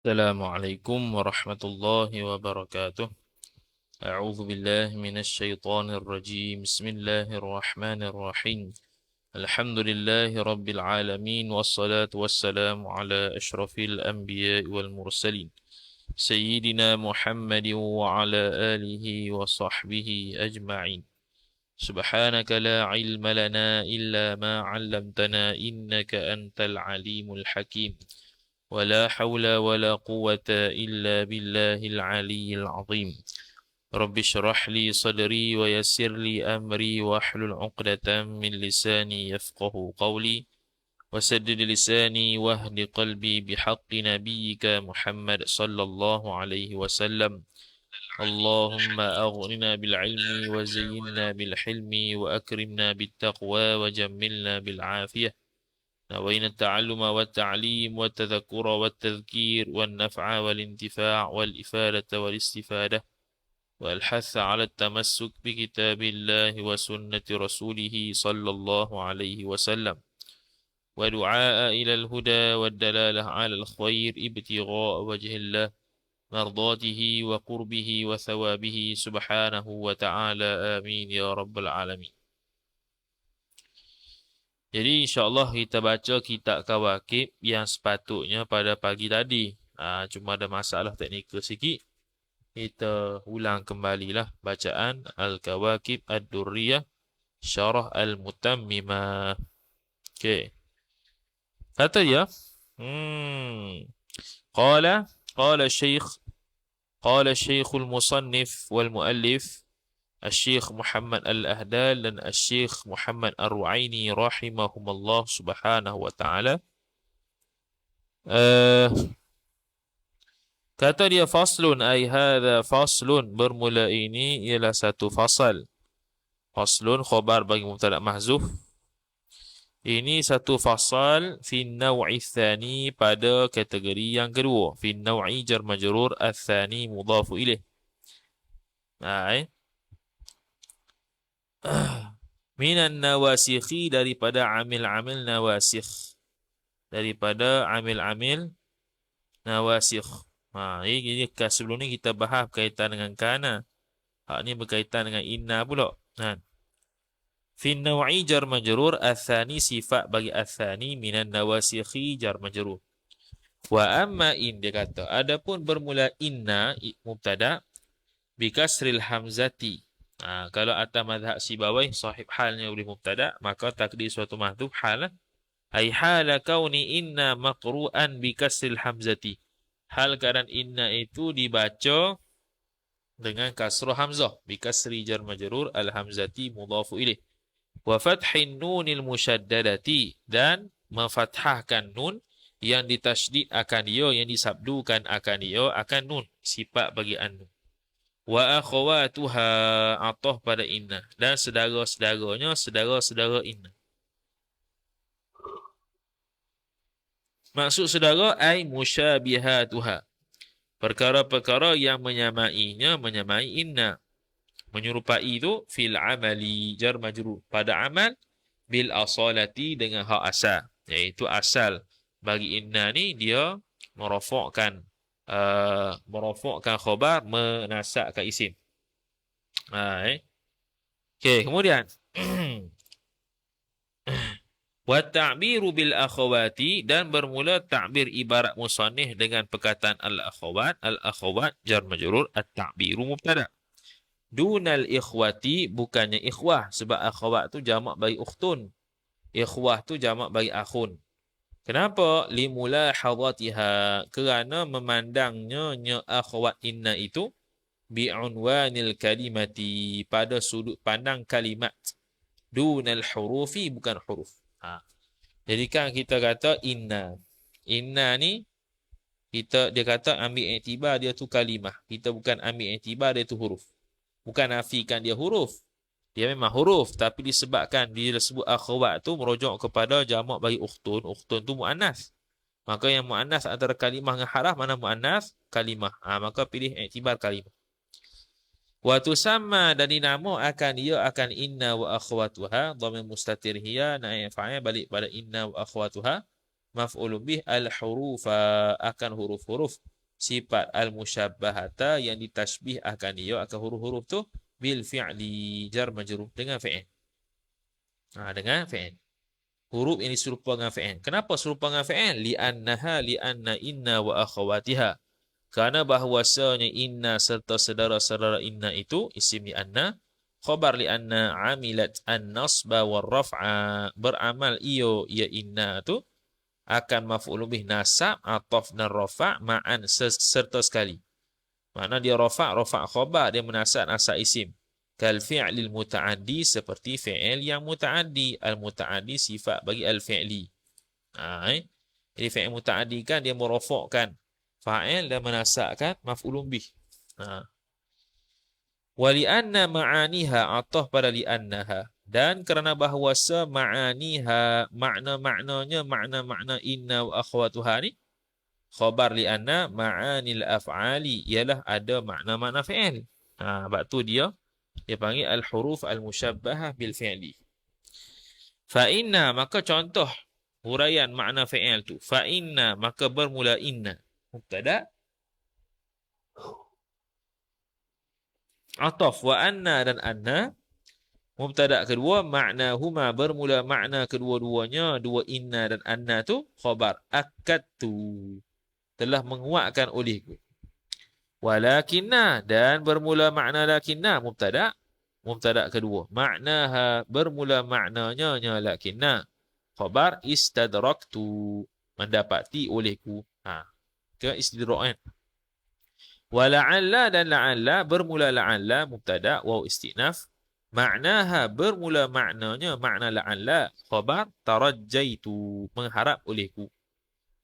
السلام عليكم ورحمة الله وبركاته. أعوذ بالله من الشيطان الرجيم. بسم الله الرحمن الرحيم. الحمد لله رب العالمين، والصلاة والسلام على أشرف الأنبياء والمرسلين سيدنا محمد وعلى آله وصحبه أجمعين. سبحانك لا علم لنا إلا ما علمتنا إنك أنت العليم الحكيم. ولا حول ولا قوة إلا بالله العلي العظيم. رب اشرح لي صدري ويسر لي أمري واحلل عقدة من لساني يفقه قولي وسدد لساني واهد قلبي بحق نبيك محمد صلى الله عليه وسلم. اللهم أغننا بالعلم وزينا بالحلم وأكرمنا بالتقوى وجملنا بالعافية. نوينا التعلم والتعليم والتذكر والتذكير والنفع والانتفاع والإفادة والاستفادة والحث على التمسك بكتاب الله وسنة رسوله صلى الله عليه وسلم، ودعاء إلى الهدى والدلالة على الخير ابتغاء وجه الله، مرضاته وقربه وثوابه سبحانه وتعالى. آمين يا رب العالمين. Jadi insyaAllah kita baca kitab Kawakib yang sepatutnya pada pagi tadi. Cuma ada masalah teknikal sikit. Kita ulang kembalilah bacaan Al-Kawakib Ad-Durriyah Syarah Al-Mutammimah. Okey. Kata dia, Qala Qala Syekh Syekhul Musannif wal Muallif Al-Syekh Muhammad Al-Ahdal dan Al-Syekh Muhammad Ar-Ru'aini rahimahumullah subhanahu wa ta'ala. Kata dia faslun, ay hadha faslun, bermula ini ialah satu fasal. Faslun khabar bagi mubtada mahzuf. Ini satu fasal fi naw'i tsani, pada kategori yang kedua. Fi naw'i jar majrur, ats-tsani mudhafu ilaih. Minan nawasikhi, daripada amil-amil nawasikh. Daripada amil-amil nawasikh. Ini sebelum ni kita bahas berkaitan dengan kana. Hak ni berkaitan dengan inna pula. Fi naw'i jar majrur, ats-tsani sifat bagi ats-tsani, minan nawasikhi jar majrur. Wa amma in, dia kata adapun bermula inna mubtada bi kasril hamzati. Kalau atas mazhab Sibawai sahib halnya boleh mubtada, maka takdir suatu mahdhuf hal. Ai hala kauni inna maqru'an bi kasril hamzati. Hal keadaan inna itu dibaca dengan kasrah hamzah, bi kasri jar majrur al hamzati mudhafu ilaih. Wa fathin nunil musyaddadati, dan memfathahkan nun yang ditasydid akan dia, yang disabdukan akan dia, akan nun, sifat bagi an-nun. Wa akhawatuha, atah pada inna, dan saudara-saudaranya saudara-saudara inna. Maksud saudara ai musyabihatuha, perkara-perkara yang menyamainya, menyamai inna. Menyerupai itu fil amali jar majrur, pada amal, bil asalati, dengan hak asal, iaitu asal bagi inna ni dia merafakkan khabar, menasabkan isim. Okey, kemudian wa ta'biru bil akhawati, dan bermula ta'bir ibarat musannif dengan perkataan al-akhawat. Al-akhawat jar majrur, at-ta'biru mubtada. Dunal ikhwati, bukannya ikhwah, sebab akhawat tu jamak bagi ukhtun, ikhwah tu jamak bagi akhun. Kenapa? Limulahadhatiha, kerana memandangnya akhawat inna itu bi'unwanil kalimati, pada sudut pandang kalimat. Dunal hurufi, bukan huruf. Jadi kan kita kata inna ni dia kata ambil iktibar dia tu kalimah, kita bukan ambil iktibar dia tu huruf. Bukan nafikan dia huruf, dia memang huruf, tapi disebabkan dia sebut akhawat tu merujuk kepada jamak bagi ukhtun. Ukhtun tu muannas, maka yang muannas antara kalimah dengan haraf, mana muannas? Kalimah. Maka pilih iktibar kalimah. Wa tusamma, dan dinamo akan dia akan inna wa akhwatuha, dhamir mustatir hiya, naib fa'il balik pada inna wa akhwatuha, maf'ulun bih al hurufa, akan huruf-huruf. sifat al-musyabbahata yang ditashbih akan dia akan huruf-huruf tu bil fi'li jar majrur dengan fi'il. Dengan fi'il. Huruf ini serupa dengan fi'il. Kenapa serupa dengan fi'il? Li'anna inna wa akhawatiha. Kerana bahawasanya inna serta saudara-saudara inna itu isim li'anna. Khabar li'anna amilat an-nasba wal raf'a. Beramal iyo ya inna tu akan maf'ul bih nasab, ataf dan rafa' ma'an serta sekali. Makna dia rafa' khabar, dia menasab nasab isim. Kal fi'lil muta'addi seperti fi'il yang muta'addi. Al-muta'addi sifat bagi al-fi'li. Jadi fi'il muta'addi kan dia merofakkan fa'il dan menasabkan maf'ul bih. Wa li'anna ma'aniha ataf pada li'annaha. Dan kerana bahawasa ma'aniha, makna-makna inna wa akhwatuha ni, khabar li'anna ma'anil af'ali, ialah ada makna-makna fi'il. Sebab tu dia panggil al-huruf al-musyabbahah bil fi'li. Fa'inna, maka contoh huraian makna fi'il tu. Fa'inna, maka bermula inna. Mubtada. Ataf wa anna dan anna. Mubtada kedua, makna huma bermula makna kedua-duanya, dua inna dan anna tu khabar. Akadtu, telah menguatkan olehku. Walakinna, dan bermula makna lakinna mubtada. Mubtada kedua, maknaha bermula maknanya lakinna khabar. Istadraktu, mendapati olehku. Ke istidrak kan. Wala'alla dan la'alla bermula la'alla mubtada waw istinaf. Maknaha bermula maknanya makna la'alla khabar. Tarajjaitu, mengharap olehku.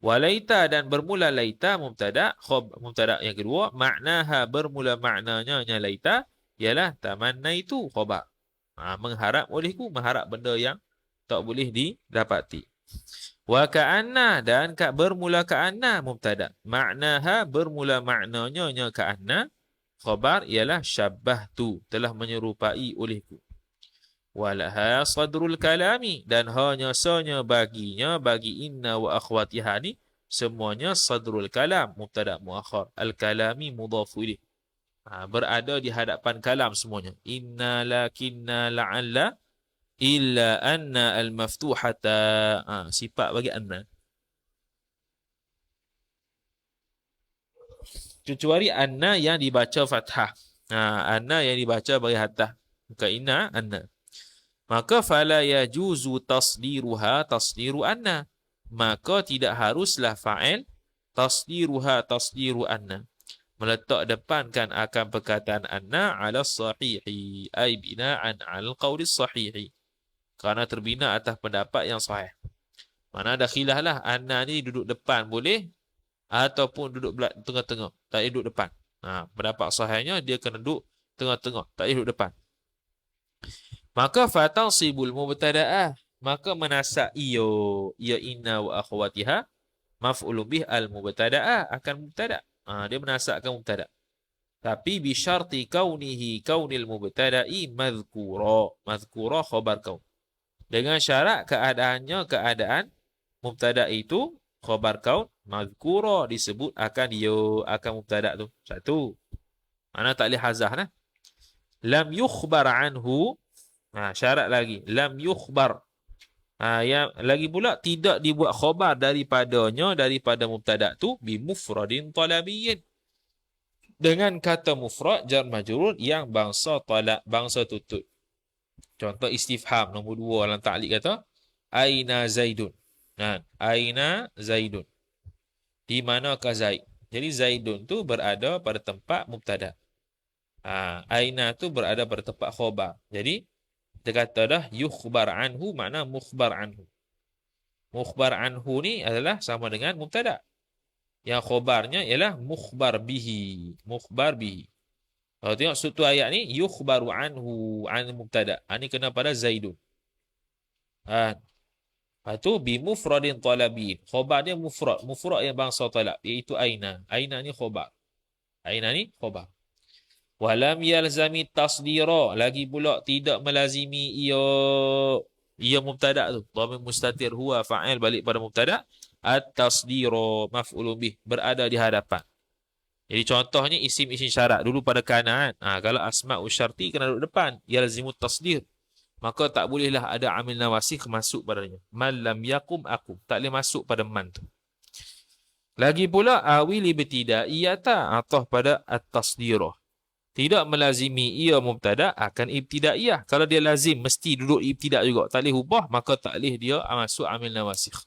Walaita dan bermula laita mubtada yang kedua. Maknaha bermula maknanya laita ialah tamannaitu khabar. Mengharap olehku, mengharap benda yang tak boleh didapati. Wa ka'anna dan bermula ka'anna mubtada. Maknaha bermula maknanya ka'anna khabar ialah syabbahtu, telah menyerupai olehku. Walaha sadrul kalami, dan hanya baginya, bagi inna wa akhwatiha ni semuanya sadrul kalam mubtada muakhar, al kalami mudhaf ilaih. Berada di hadapan kalam semuanya. Inna lakinna la'alla illa anna al maftuhata, sifat bagi anna. Kecuali anna yang dibaca fathah. Anna yang dibaca bagi hattah. Bukan inna, anna. Maka fala yajuzu tasdiruha tasdiru anna. Maka tidak haruslah fa'il tasdiruha tasdiru anna. Meletak depankan akan perkataan anna ala sahihi. Ay bina'an ala qawli sahihi. Kerana terbina atas pendapat yang sahih. Mana ada khilaf lah. Anna ni duduk depan boleh, ataupun duduk tengah-tengah, tak duduk depan. Pendapat sahihnya dia kena duduk tengah-tengah, tak duduk depan. Maka fatansibul mubtada'ah, maka menasab ya inna wa akhwatiha maf'ulun bih al mubtada'ah akan mubtada'. Dia menasabkan mubtada'. Tapi bi syarti kaunil mubtada'i madhkura. Madhkura khabar kaun. Dengan syarat keadaannya keadaan mubtada' itu khabar kaun mazkura, disebut akan akan mubtada' tu. Satu. Mana tak boleh hazah nah. Lam yukhbar anhu. Syarat lagi. Lam yukhbar. Yang lagi pula tidak dibuat khabar daripada mubtada' tu bi mufradin talabiyyin. Dengan kata mufrad jar majrur yang bangsa talab, bangsa tutut. Contoh istifham nombor 2 dalam ta'liq kata aina zaidun. Aina zaidun. Di manakah Zaid? Jadi Zaidun tu berada pada tempat mubtada'. Aina tu berada pada tempat khabar. Jadi dia kata dah yukhbar anhu, makna mukhbar anhu. Mukhbar anhu ni adalah sama dengan mubtada'. Yang khabarnya ialah mukhbar bihi. Mukhbar bihi. Kalau tengok satu ayat ni yukhbaru anhu an mubtada'. Ini kena pada Zaidun. Lepas tu bi mufradin talabin. Khabar dia mufrad. Mufrad yang bangsa talab, iaitu aina. Aina ni khabar. Aina ni khabar. Walam yalzami tasdira. Lagi pula tidak melazimi ia mubtada' tu. Dhamir mustatir huwa fa'il balik pada mubtada'. At-tasdira maf'ulun bih. Berada di hadapan. Jadi contohnya isim-isim syarat dulu pada kana kan. Kalau asma'u syarti kena duduk depan, yalzimut tasdir. Maka tak bolehlah ada amil nawasikh masuk padanya. Man lam yakum akum. Tak boleh masuk pada man tu. Lagi pula awil ibtidaiyata atau pada at-tasdirah. Tidak melazimi ia mubtada akan ibtidaiyah. Kalau dia lazim mesti duduk ibtida juga. Tak boleh ubah maka tak boleh dia masuk amil nawasikh.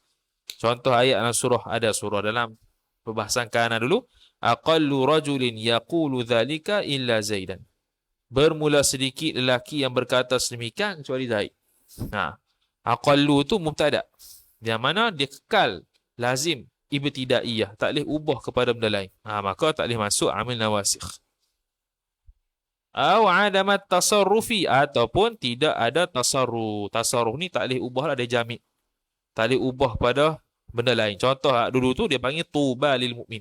Contoh ayat dalam surah dalam perbahasan kana dulu. Aqallu rajulin yaqulu dhalika illa Zaidan. Bermula sedikit lelaki yang berkata sedemikian kecuali Zaid. Aqallu tu mubtada. Yang mana dia kekal lazim ibtidaiyah, tak boleh ubah kepada benda lain. Maka tak boleh masuk amil nawasikh. Aw adamat tasarrufi ataupun tidak ada tasarruf. Tasarruf ni tak boleh ubah lah, dia jamik. Tak boleh ubah pada benda lain. Contoh dulu tu dia panggil tuba lil mukmin.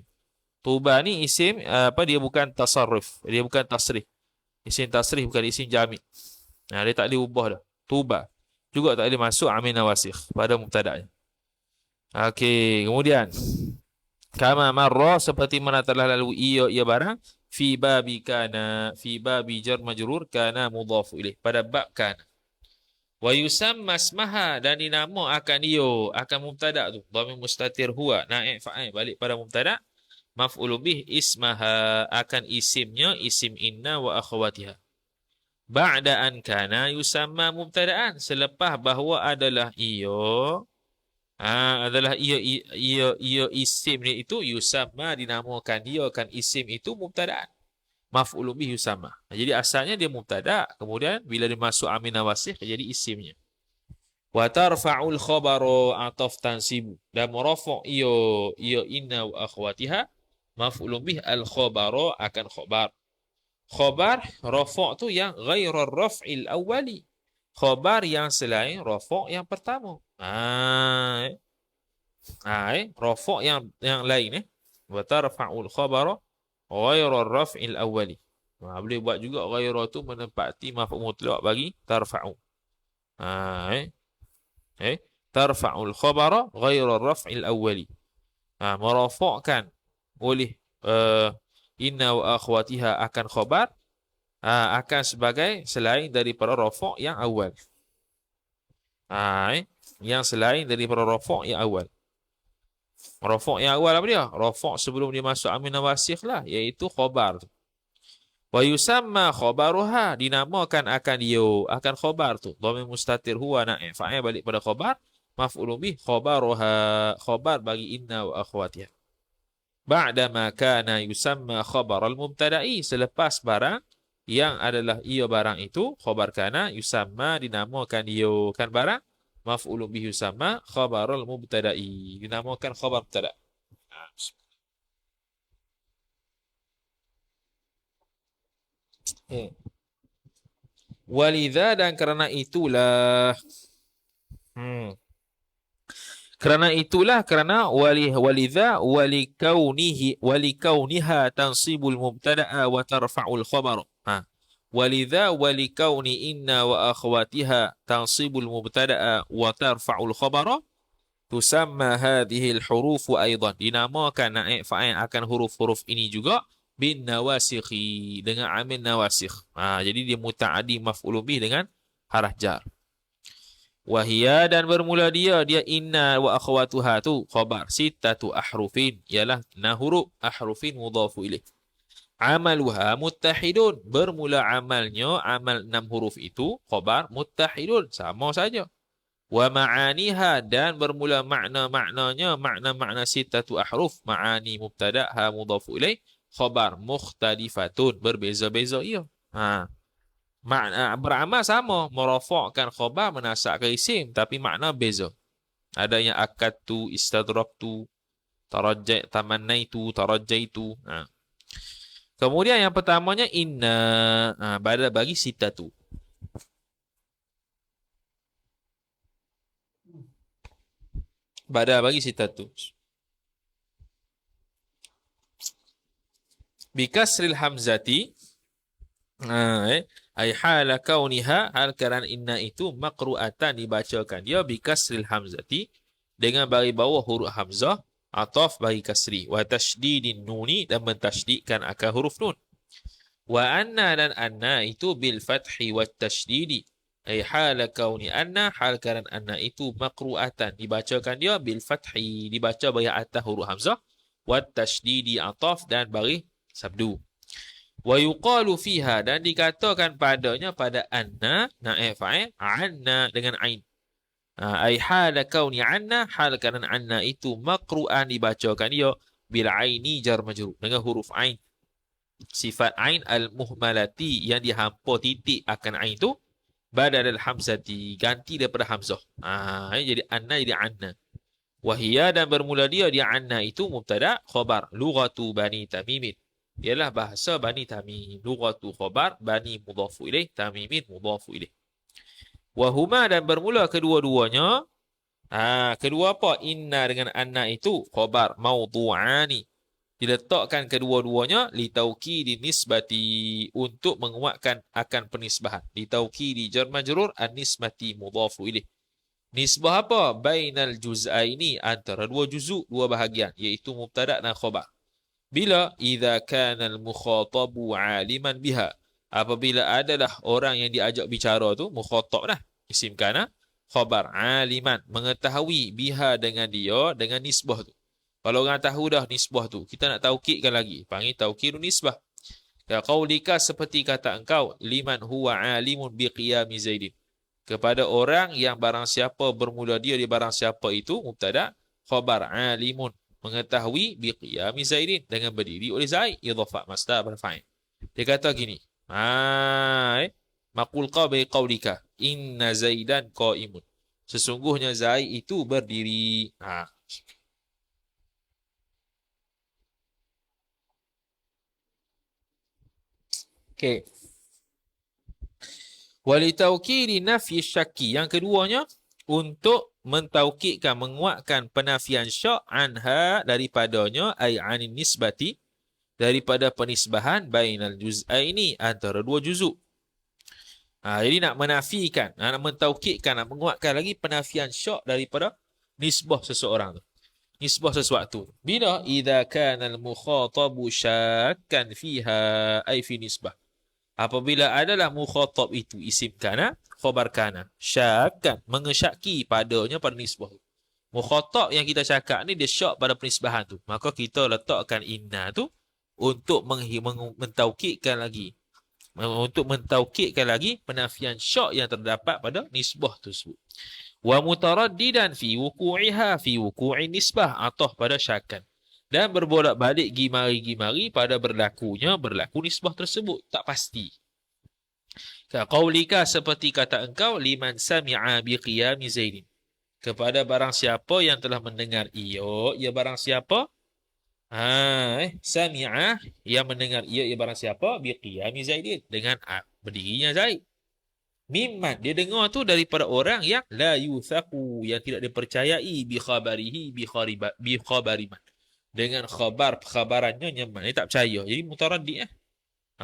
Tuba ni isim dia bukan tasarruf, dia bukan tasrif. Isim tasrif bukan isim jami'. Dia tak boleh ubah dah. Tuba juga tak boleh masuk amil nawasikh pada mubtada'nya. Okey, kemudian kama marra seperti mana telah lalu ia barang fi babi kana fi babi jar majrur kana mudhafu ilaih pada bab kana. Wa yusamma ismaha dan dinama akan dia akan mubtada' tu dhamir mustatir huwa naib fa'il balik pada mubtada'. Maf'ulu bih ismaha akan isimnya isim inna wa akhawatiha. Ba'da an kana yusamma mubtada'an selepas bahawa adalah ia isim ni itu yusamma dinamakan dia kan isim itu mubtada'an. Maf'ulu bih yusamma. Jadi asalnya dia mubtada' kemudian bila dia masuk amil nawasikh jadi isimnya. Wa tarfa'ul khabaru ataf tansibu dan marafa' ia inna wa akhawatiha. Maf'ulun bih al-khabaru akan khabar. Khabar rafa' tu yang ghairar raf'il awwali. Khabar yang selain rafa' yang pertama. Rafa' yang lain wa tarfa'ul khabaru ghairar raf'il awwali. Boleh buat juga ghairar tu menempati maf'ul mutlaq bagi tarfa'u. Tarfa'ul khabara ghairar raf'il awwali. Merafa'kan oleh inna wa akhwatiha akan khabar akan sebagai selain daripada rafa' yang awal. Yang selain daripada rafa' yang awal. Rafa' yang awal apa dia? Rafa' sebelum dia masuk amil nawasikh lah, iaitu khabar tu. Wa yusamma khabaruha dinamakan akan dia akan khabar tu. Dhamir mustatir huwa naib fa'il balik pada khabar. Maf'ulun bih khabaruha khabar bagi inna wa akhwatiha. Ba'da ma kana yusamma khabar al-mubtada'i selepas barang yang adalah ia barang itu khabar kana yusamma dinamakan ia kan barang maf'ulun bihi yusamma khabar al-mubtada'i dinamakan khabar mubtada'. Walidha dan kerana itulah kerana walidha walikauniha tansibul mubtada'a wa tarfa'ul khabar. Walidha walikauni inna wa akhwatiha tansibul mubtada'a wa tarfa'ul khabar. Tusamma hadhihi al-huruf aidan. Dinamakan naib fa'il akan huruf-huruf ini juga bin nawasikhi dengan amil nawasikh. Jadi dia muta'addi maf'ul bih dengan haraf jar. Wahia dan bermula dia inna wa akhwatuha tu khabar sittatu ahrufin ialah 6 huruf ahrufin mudhafu ilaih. Amaluha muttahidun bermula amalnya amal 6 huruf itu khabar muttahidun sama saja. Wa ma'aniha dan bermula makna-maknanya makna-makna sittatu ahruf ma'ani mubtada ha mudhafu ilaih khabar mukhtalifatun berbeza-beza ia. Makna beramal sama, merafa'kan khabar menasabkan isim tapi makna beza. Ada yang akadtu, istadraktu, tamannaitu, tarajjaitu. Kemudian yang pertamanya inna bagi sittatu. Bagi sittatu. Bikasril hamzati ay hala kauniha hal kerana inna itu maqru'atan dibacakan dia bikasril hamzati dengan bagi bawah huruf hamzah ataf bagi kasri, wa tasydidin nuni dan mentasydidkan akan huruf nun. Wa anna dan anna itu bil fathi wat tasydidi. Ai hal kauni anna, hal keadaan anna itu maqru'atan, dibacakan dia bil fathi, dibaca bagi atas huruf hamzah, wat tasydidi ataf dan bagi sabdu. Wa yuqalu fiha dan dikatakan padanya pada anna naib fa'il anna dengan ain. Ai hal kauni anna, hal keadaan anna itu maqru'an, dibacakan dia bil aini jar majrur dengan huruf ain. Sifat ain al-muhmalati yang dihampa titik akan ain tu badal al-hamzati, ganti daripada hamzah. Jadi anna jadi anna. Wahia dan bermula dia anna itu mubtada khabar lughatu bani tamimin. Ialah bahasa bani tamim. Lughatu khabar bani mudhafu ilaih, tamimin mudhafu ilaih. Wahuma dan bermula kedua-duanya. Kedua apa? Inna dengan anna itu khabar maudhu'ani, diletakkan kedua-duanya litaukidi nisbati, untuk menguatkan akan penisbahan. Litaukidi jar majrur an-nisbati mudhafu ilaih. Nisbah apa? Bainal juz'aini, antara dua juzuk, dua bahagian, iaitu mubtada dan khabar. Bila idza kana al-mukhatabu 'aliman biha, apabila adalah orang yang diajak bicara tu mukhatab dah, isim kana khabar 'aliman, mengetahui biha dengan dia, dengan nisbah tu. Kalau orang tahu dah nisbah tu, kita nak taukidkan lagi, panggil taukidun nisbah. Ya qaulika, seperti kata engkau, liman huwa 'alimun biqiyami Zaidin, kepada orang yang barang siapa bermula dia di barang siapa itu mubtada khabar 'alimun, mengetahui biqiyami Zaidin, dengan berdiri oleh Zaid, idhafah masdar berfa'il. Dia kata gini, maqul qabi qaulika inna Zaidan qa'imun, sesungguhnya Zaid itu berdiri. Okey. Walitaukidi nafyi syakki, yang keduanya untuk mentaukidkan, menguatkan penafian syak, anha daripadanya, ai anin nisbati, daripada penisbahan, bainal juz'aini, antara dua juzuk. Jadi nak menafikan, nak mentaukidkan, nak menguatkan lagi penafian syak daripada nisbah seseorang tu, nisbah sesuatu. Bila idza kana al-mukhatabu syakkan fiha, ai fi nisbah, apabila adalah mukhatab itu isim kana khabar kana, syakkan, mengesyaki padanya pada nisbah. Mukhatab yang kita cakap ni dia syak pada penisbahan tu, maka kita letakkan inna tu untuk mentaukidkan lagi, penafian syak yang terdapat pada nisbah tersebut. Wa mutaraddidan fi wuqu'iha fi wuqu'i nisbah, atah pada syakkan, dan berbolak-balik gimari-gimari pada berlaku nisbah tersebut, tak pasti. Qaulika, seperti kata engkau, liman sami'a biqiyami Zaidin, kepada barang siapa yang telah mendengar ia barang siapa, sami'a, yang mendengar ia barang siapa, biqiyami Zaidin, dengan berdirinya Zaid. Mimman, dia dengar tu daripada orang yang la yuthaqu, yang tidak dipercayai, bi khabarihi bi khabariman, dengan khabarannya nyaman, dia tak percaya, jadi mutaraddi.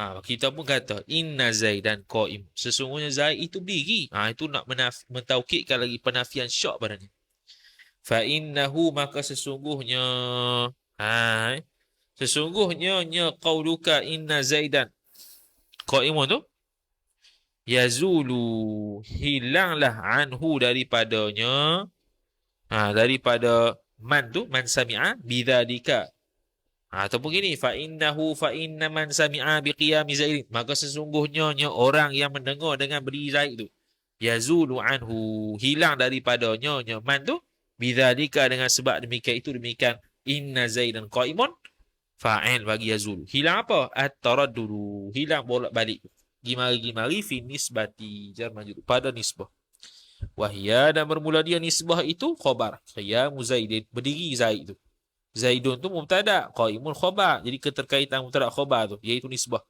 Kita pun kata inna Zaidan qaim, sesungguhnya Zaid itu berdiri. Itu nak mentaukidkan lagi penafian syak padanya. Fa innahu, maka sesungguhnya qauluka inna Zaidan qaimun tu, yazulu, hilanglah, anhu daripadanya, daripada man tu, man sami'a bidzalika, ataupun gini, fa inna man sami'a biqiyami Zaid, maka sesungguhnya orang yang mendengar dengan berdiri Zaid tu, yazulu anhu, hilang daripadanya man tu, bidzalika, dengan sebab demikian itu, demikian inna Zaidan qaimun, fa'il bagi yazulu, hilang apa? At-taraddud, hilang bolak-balik, gimari-gimari, fi nisbati jar majrur, pada nisbah. Wahia, dan bermula dia nisbah itu khabar qiyamu Zaidin, berdiri Zaid tu. Zaidun tu mubtada, qaimun khabar, jadi keterkaitan mubtada khabar tu iaitu nisbah.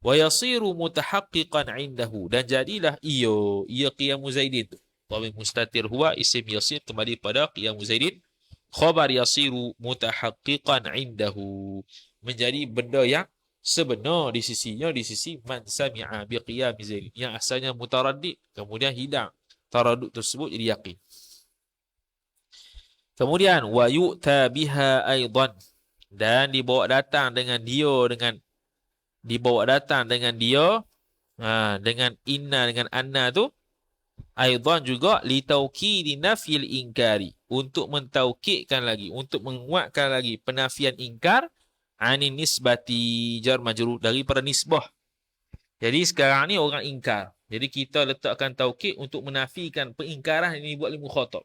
Wa yasiru mutahaqqiqan indahu, dan jadilah ia qiyamu Zaidin tu, dhamir mustatir huwa isim yasir kembali pada qiyamu Zaidin, khabar yasiru mutahaqqiqan indahu, menjadi benda yang sebenar di sisinya, di sisi man sami'a biqiyami Zaidin, yang asalnya mutaraddid kemudian hilang taraddud tersebut jadi yakin. Kemudian wa yu'ta biha aidan, dan dibawa datang dengan dia, dengan inna dengan anna tu, aidan juga li taukidi nafyil inkari, untuk mentaukidkan lagi, untuk menguatkan lagi penafian ingkar, anin nisbati jar majrur, daripada nisbah. Jadi sekarang ni orang ingkar. Jadi kita letakkan taukid untuk menafikan pengingkaran yang dibuat oleh mukhatab.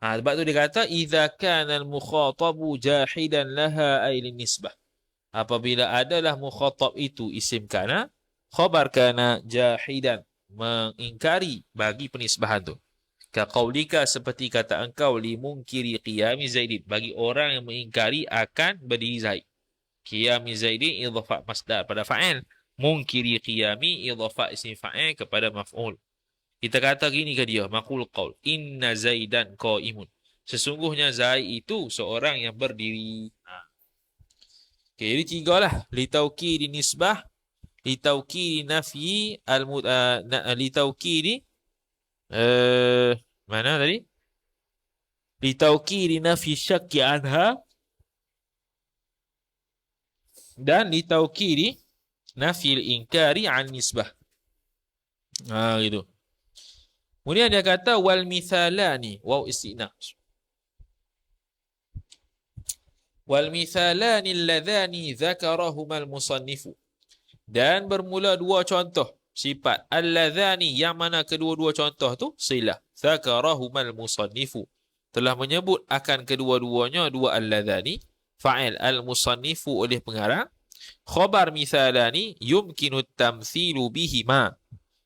Sebab tu dia kata idza kana al-mukhatabu jahidan laha ay nisbah. Apabila adalah mukhatab itu isim kana, khabar kana jahidan, mengingkari bagi penisbahan tu. Ka qaulika, seperti kata engkau, li munkiri qiyami zaidin, bagi orang yang mengingkari akan berdiri Zaid. Qiyami zaidin idhafah masdar pada fa'il, munkiri qiyami idhafah isim fa'il kepada maf'ul. Kita kata gini ke dia, maqul qaul, inna zaidan qaimun. Sesungguhnya Zaid itu seorang yang berdiri. Okey, jadi tiga lah. Li taukidi nisbah, li taukidi nafyi, li taukidi mana tadi? Li taukidi nafyi syakki anha, dan li taukidi nafyi inkari an nisbah. Gitu. Kemudian dia kata wal mithalani, waw istinaf. Wal mithalani alladhani dzakarahuma al-musannifu, dan bermula dua contoh sifat alladhani, yang mana kedua-dua contoh tu silah dzakarahuma al-musannifu, telah menyebut akan kedua-duanya dua alladhani, fa'il al-musannifu oleh pengarang, khabar mithalani yumkinu tamthilu bihima.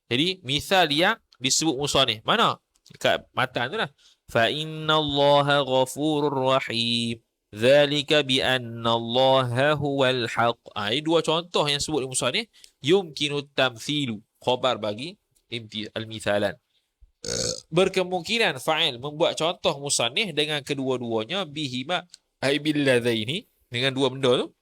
Jadi misal yang disebut musannif mana? Dekat matan tu lah. Fa innallaha ghafurur rahim. Dzalika bi annallaha huwal haq. Ini dua contoh yang sebut oleh musannif, yumkinu tamthilu, khabar bagi al-mithalan. Berkemungkinan fa'il membuat contoh musannif dengan kedua-duanya, bihima ay billadzaini, dengan dua benda tu,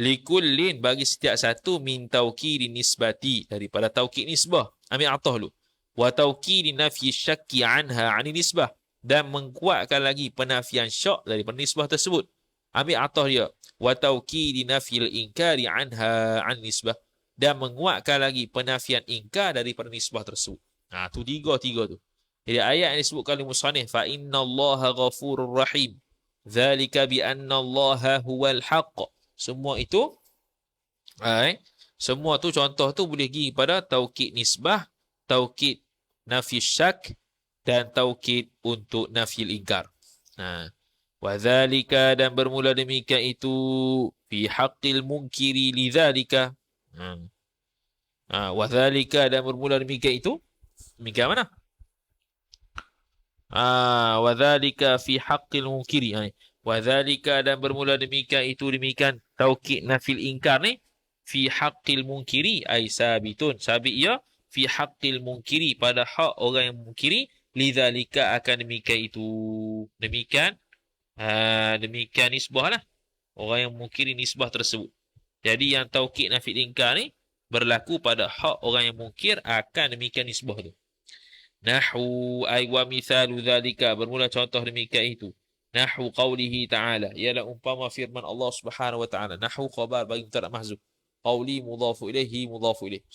likullin, bagi setiap satu, min taukidi nisbati, daripada taukid nisbah, ambil atah dulu, wa taukidi nafyi syakki anha ani nisbah, dan mengkuatkan lagi penafian syak daripada nisbah tersebut, ambil atah dia, wa taukidi nafyil inkari anha an nisbah, dan menguatkan lagi penafian ingkar daripada nisbah tersebut. Tu tiga tu. Jadi ayat yang disebutkan oleh musannif, fa innallaha ghafurur rahim, dzalika bi annallaha huwal haqq, semua itu semua tu contoh tu boleh pergi pada taukid nisbah, taukid nafi syak, dan taukid untuk nafil ingkar. Wa dzalika, dan bermula demikian itu, fi haqqil munkiri lidzalika. Wa dzalika, dan bermula demikian itu, demikian mana? Wa dzalika fi haqqil munkiri. Wa dzalika, dan bermula demikian itu, demikian taukid nafil ingkar ni, fi haqqil munkiri ay sabitun, sabit ia, fi haqqil munkiri, pada hak orang yang mungkiri, lidzalika, akan demikian itu, demikian nisbah lah, orang yang mungkiri nisbah tersebut. Jadi yang taukid nafil ingkar ni berlaku pada hak orang yang mungkir, akan demikian nisbah tu. Nahu ay wa mithalu dzalika, bermula contoh demikian itu, nahu qawlihi ta'ala, ialah umpama firman Allah Subhanahu wa ta'ala. Nahu khabar bagi mubtada mahzuf, qawli mudhafu ilaihi mudhafu ilaih.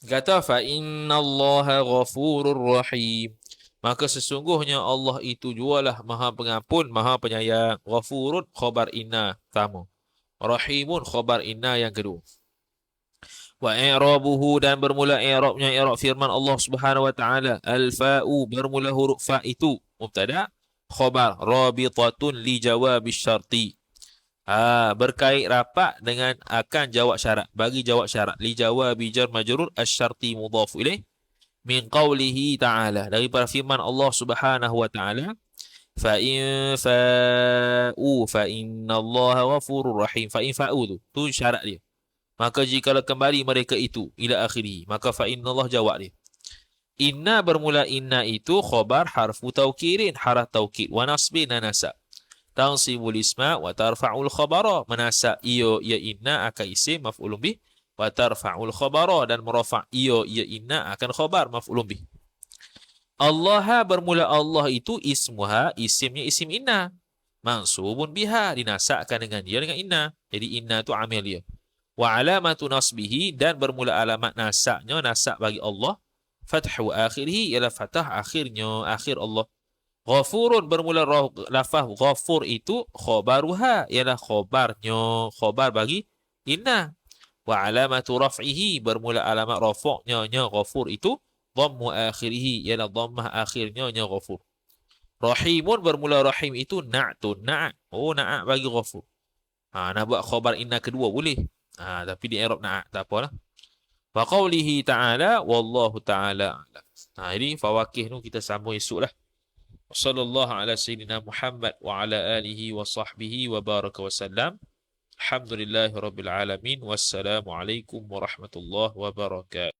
Kata fa innallaha ghafurur rahim, maka sesungguhnya Allah itu jualah maha pengampun, maha penyayang. Ghafurun khabar inna pertama, rahimun khabar inna yang kedua. Wa i'rabuhu, dan bermula i'rabnya, i'rab firman Allah Subhanahu wa ta'ala, al-fa'u, bermula huruf fa itu mubtada, khabar rabitatun li jawab syarti, berkait rapat dengan akan jawab syarat, bagi jawab syarat, li jawab jar majrur asy-syarti mudhaf ilaih, min qawlihi ta'ala, daripada firman Allah Subhanahu wa ta'ala, fa in fa'u fa innallaha ghafurur rahim. Fa in fa'u tu syarat dia, maka jika kembali mereka itu ila akhirih, maka fa innallah jawab dia. Inna, bermula inna itu khabar harfu taukidin, haraf taukid, wa nasbin, nasab, tansibul isma wa tarfa'ul khabara, menasab ia inna akan isim maf'ulun bih, wa tarfa'ul khabara, dan merafa' ia inna akan khabar maf'ulun bih. Allah bermula Allah itu ismuha, isimnya isim inna. Mansubun biha, dinasakkan dengan dia dengan inna. Jadi inna itu amil dia. Wa alamatu nasbihi, dan bermula alamat nasaknya, nasak bagi Allah. Fathu akhirih, ialah fathah akhirnya, akhir Allah. Ghafurun, bermula lafaz ghafur itu khobaruha, ialah khobarnya, khobar bagi inna. Wa alamatu raf'ihi, bermula alamat rafa'nya ghafur itu dhammu akhirih, ialah dhammah akhirnya ghafur. Rahimun, bermula rahim itu na'tun, na'. Oh, na' bagi ghafur. Nak buat khabar inna kedua boleh. Tapi di i'rab na', tak apalah. Wa qawlihi ta'ala wallahu ta'ala a'lam. Ini fawakih tu kita sambung esok lah. Sallallahu ala sayyidina Muhammad wa ala alihi wa sahbihi wa baraka wa sallam. Alhamdulillahi rabbil alamin. Wassalamualaikum warahmatullahi wabarakatuh.